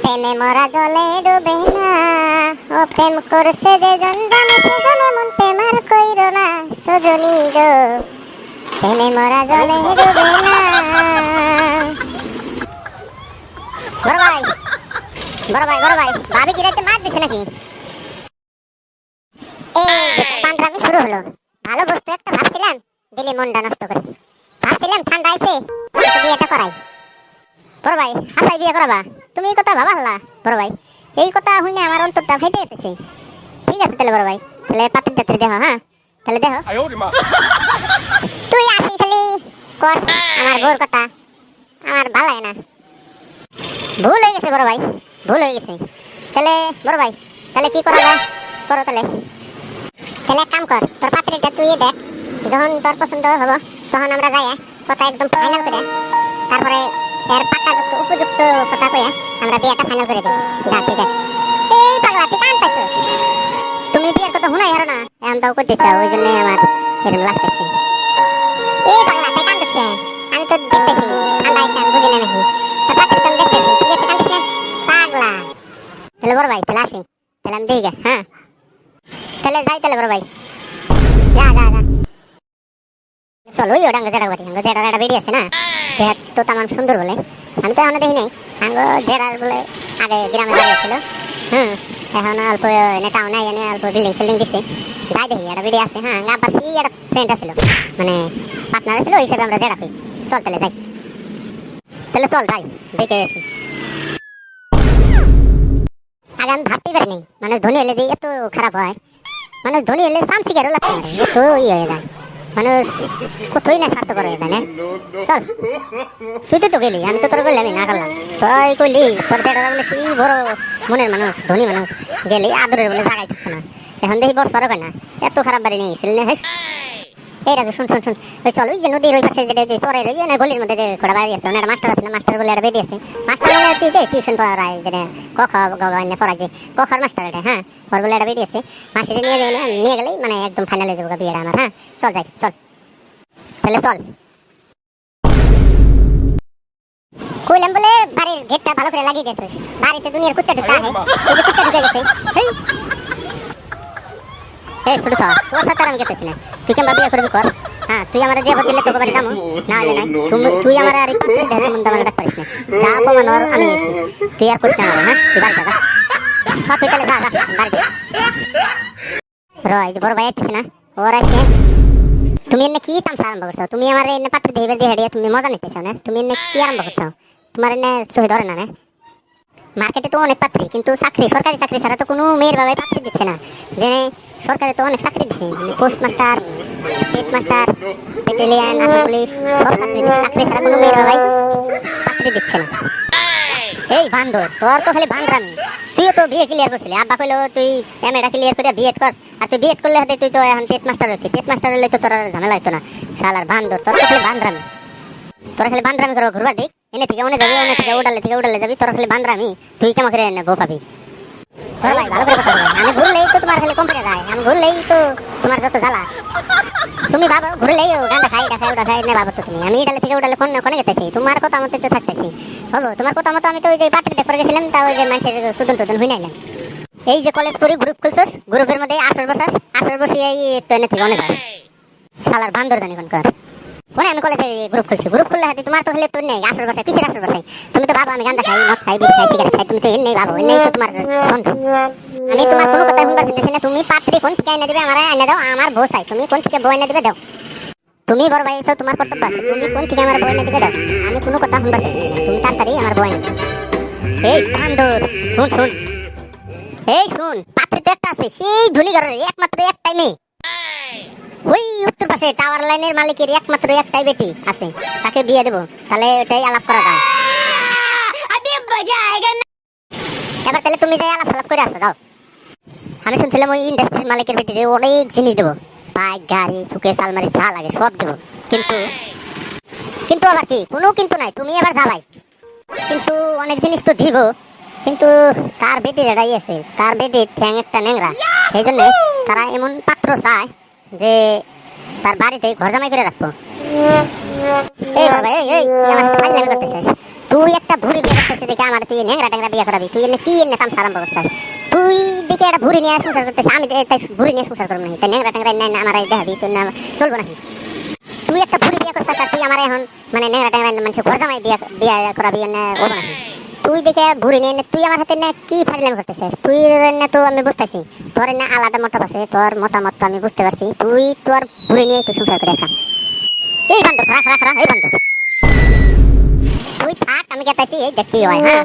প্রেমে মরা জলে ডুবে না, ও প্রেম করছে যে জন জানে সেজনে মন প্রেম আর কইরো না সজনী গো, প্রেমে মরা জলে ডুবে না। বড় ভাই ভাবি কি রাতে মার দিছে নাকি? এই যে পান্ডামি শুরু হলো। ভালো বস্তু একটা ভাবছিলাম, দিলে মনটা নষ্ট করে। ভাবছিলাম ঠান্ডা আইছে বিয়েটা করাই। বড় ভাই হাসাই বিয়ে করাবা? তুমি এই কথা ভাবা হলা বড় ভাই? এই কথা হইলে আমার অন্তরটা ফেটে যেতেছে। ঠিক আছে তাহলে বড় ভাই, তাহলে পাত্রী টাত্রী দেখো। হ্যাঁ তাহলে দেখো। তুই আসি খালি কর আমার বউর কথা, আমার ভালো লাগে না। ভুল হয়ে গেছে বড় ভাই, ভুল হয়ে গেছে। তাহলে বড় ভাই তাহলে কি করা যায় করো তাহলে। তাহলে এক কাম কর, তোর পাত্রীটা তুই দেখ, যখন তোর পছন্দ হবো তখন আমরা যাই কথা একদম ফাইনাল করে, তারপরে এর পাকাযুক্ত উপযুক্ত কথা কইয়া আমরা বিয়েটা ফাইনাল করে দেব। যা তুই দেখ। এই পাগলা তুই কান পাইছো? তুমি বিয়ের কথা শুনাই হারো না, এখন তাও করতেছ, ওই জন্য আমার এরকম লাগতেছে। এই পাগলা তুই কান্দিস কেন? আমি তো দেখতেছি ঠান্ডা আইছে, আমি বুঝি না নাকি? তোর পাত্রী তো আমি দেখতেছি, ঠিক আছে কান্দিস না পাগলা। তাহলে বড় ভাই তাহলে আসি, তাহলে আমি দেখি হ্যাঁ, তাহলে যাই তাহলে বড় ভাই। যা যা যা চল। ওই ওটা জেডা বাড়ি, জেডার একটা বেরিয়ে আছে না, দেখ তো তেমন সুন্দর বলে। আমি তো এখনো দেখি নাই জেডার বলে, আগে গ্রামে বাড়ি ছিল। এখন অল্প টাউনে এনে অল্প বিল্ডিং সিল্ডিং দিচ্ছে। যাই দেখি একটা বেরিয়ে আছে। হ্যাঁ আবার সেই একটা ফ্রেন্ড আছিল, মানে পার্টনার ছিল, ওই হিসাবে আমরা জেডা কই। চল তাহলে যাই, তাহলে চল যাই দেখে আসি। আগে আমি ভাবতেই পারিনি মানুষ ধনী হলে যে এত খারাপ হয়। মানুষ ধনী হলে সামসিকারও লাগতে পারে, এত ইয়ে হয়ে যায় মানুষ, কোথায় না স্বার্থ করে যায় না। চল তুই তো গেলি, আমি তো তোর বললাম আমি না করলাম, তুই কইলি তোর বেটারা বলে সেই বড় মনের মানুষ ধনী মানুষ, গেলি আদরের বলে জায়গায় থাকতো না। এখন দেখি বস পারো না, এত খারাপ বাড়ি নিয়ে গেছিল না। হেস এই রাজু শুন শুন শুন, ওই চল ওই যে নদীর ওই পাশে যে চরের ওই না গলির মধ্যে যে ঘোড়া বাড়ি আছে, ওনার মাস্টার আছে না, মাস্টার বলে একটা বেরিয়ে আছে। মাস্টার বলে তুই যে টিউশন পড়ায়, যেটা ক খ গ ঘ পড়ায়, যে ক খর মাস্টার এটা। হ্যাঁ ওর বলে একটা বেরিয়ে আছে, মাসিরে নিয়ে গেলেই মানে একদম ফাইনাল হয়ে যাবো বিয়েটা আমার। হ্যাঁ চল যাই চল তাহলে চল। কইলাম বলে বাড়ির গেটটা ভালো করে লাগিয়ে দিতে, বাড়িতে দুনিয়ার কুত্তা ঢুকা আছে, এই যে কুত্তা ঢুকে গেছে। এই ছোট সর তোর সাথে আমি গেতেছি না, তুই কেমন বিয়ে করবি কর। হ্যাঁ তুই আমার যে বদলে তোকে বাড়ি যাবো না হলে নাই, তুই আমার আর দেশ সম্বন্ধে আমার ডাক পারিস না, যা অপমান ওর আমি এসেছি, তুই আর করছিস না। হ্যাঁ তুই বাড়ি যা, হ্যাঁ তুই তাহলে যা যা বাড়িতে র। এই যে বড় ভাই আসতেছি না, ওর আসছে। তুমি এনে কি তামসা আরম্ভ করছো? তুমি আমার এনে পাত্র দিয়ে দিয়ে হেডিয়ে তুমি মজা নিতেছো না? তুমি এনে কি আরম্ভ করছো? তোমার এনে সহি ধরে না? মার্কেটে তো অনেক পাত্রী, কিন্তু চাকরি সরকারি চাকরি ছাড়া তো কোনো মেয়ের বাবাই পাত্রী দিচ্ছে না। যে সরকারে তো অনেক চাকরি দিচ্ছে, post master, head master, battalion, Assam police, সব চাকরি দিচ্ছে। চাকরি ছাড়া কোনো মেয়ের বাবাই পাত্রী দিচ্ছে না। এই বান্দর তোর তো খালি বান্দরামি। তুইও তো বিয়ে ক্লিয়ার করছিলি, আব্বা কইলো তুই এমএটা ক্লিয়ার করে বিএড কর, আর তুই বিএড করলে হাতে তুই তো এখন টেট মাস্টার হচ্ছি, টেট মাস্টার হলে তো তোর ঝামেলা হইতো না। শালার বান্দর তোর তো খালি বান্দরামি, তোরা খালি বান্দরামি করো ঘুরবার দিক, এনে থেকে ওনে যাবি, ওনে থেকে উড়ালে যাবি, তোরা খালি বান্দরামি। তুই কেমন করে বউ পাবি? ভাই ভালো করে কথা বলো, আমি ঘুরলেই তো তোমার খালি কমপ্লিট যায়, আমি ঘুরলেই তো তোমার যত জ্বালা। তুমি ভাবো ঘুরলেই গান্দা খাই দেখাই ওটা খাই না, ভাবো তো তুমি আমি এটালে থেকে উঠালে কোনে গেতেছি, তোমার কথা মতো তো থাকতেছি। ভাবো তোমার কথা মতো আমি তো ওই যে পাত্রী দেখ করে গেছিলাম, তা ওই যে মানুষের সুদন হই নাইলাম। এই যে কলেজ করি গ্রুপ খুলছস, গ্রুপের মধ্যে আসর বসি এই তো এনে থেকে অনেক শালার বান্দর জানি কোন কর কোনে। আমি কলেজে গ্রুপ খুলছি, গ্রুপ খুললে হাতে তোমার তো হলে তোর নেই আসর বসাই, কিসের আসর বসাই? তুমি তো ভাবো আমি গান্দা খাই, মদ খাই, বিড়ি খাই, সিগারেট খাই, তুমি তো এর নেই ভাবো, এর নেই তো তোমার বন্ধু। আমি তোমার কোনো কথা শুনতে চাইতেছি না, তুমি পাত্রী কোন থেকে এনে দিবে আমার এনে দাও, আমার বউ চাই, তুমি কোন থেকে বউ এনে দিবে দাও। তুমি বড় ভাই এসো, তোমার কর্তব্য আছে, তুমি কোন থেকে আমার বউ এনে দিবে দাও। আমি কোনো কথা শুনতে চাইতেছি না, তুমি তাড়াতাড়ি আমার বউ এনে দাও। এই বান্দর শুন শুন, এই শুন, পাত্রী তো একটা আছে, সেই ধনী ঘরের একমাত্র একটাই মেয়ে, ওই উত্তর পাশে টাওয়ার লাইনের মালিকের একমাত্র একটাই বেটি আছে, তাকে বিয়ে দেবো, তাহলে ওটাই আলাপ করা যায়। এবার তাহলে তুমি যাই আলাপ সালাপ করে আসো যাও। আমি শুনছিলাম ওই ইন্ডাস্ট্রির মালিকের বেটিরে অনেক জিনিস দেবো, বাইক গাড়ি সুকেস আলমারি যা লাগে সব দেবো, কিন্তু কিন্তু আবার কি কোনো কিন্তু নাই, তুমি এবার যাবাই, কিন্তু অনেক জিনিস তো দিব, কিন্তু তার বেটির এটাই আছে, তার বেটির ঠ্যাং একটা ন্যাংরা, এই জন্য তারা এমন পাত্র চায় যে তার বাড়িতে ঘর জামাই করে রাখবো। এই বাবা এই তুই আমার সাথে ফাজলামি করতেছিস? তুই একটা ভুরি বিয়ে করতেছিস দেখে আমার তুই ন্যাংরা ট্যাংরা বিয়ে করাবি, তুই এনে কি এনে তামসা আরম্ভ করছিস? তুই দেখে একটা ভুরি নিয়ে সংসার করতেছিস, আমি তাই ভুরি নিয়ে সংসার করবো না, তাই ন্যাংরা ট্যাংরা না আমার দেখাবি তোর না চলবো নাকি? তুই একটা ভুরি বিয়ে করছিস আর তুই আমার এখন মানে ন্যাংরা ট্যাংরা মানুষের ঘর জামাই বিয়ে বিয়ে করাবি না ওরবো নাকি? তুই দেখে ভুরি নিয়ে তুই আমার হাতে না কি ফাজলামি করতেছিস? তুই না তো আমি বুঝতেছি তোর না আলাদা মতামত আছে, তোর মতামত তো আমি বুঝতে পারছি, তুই তোর ভুরি নিয়ে তুই সংসার করে খা। এই বান্দর রাখ রাখ রাখ, এই বান্দর তুই থাক, আমি গেতাছি, এই দেখ কি হয়। হ্যাঁ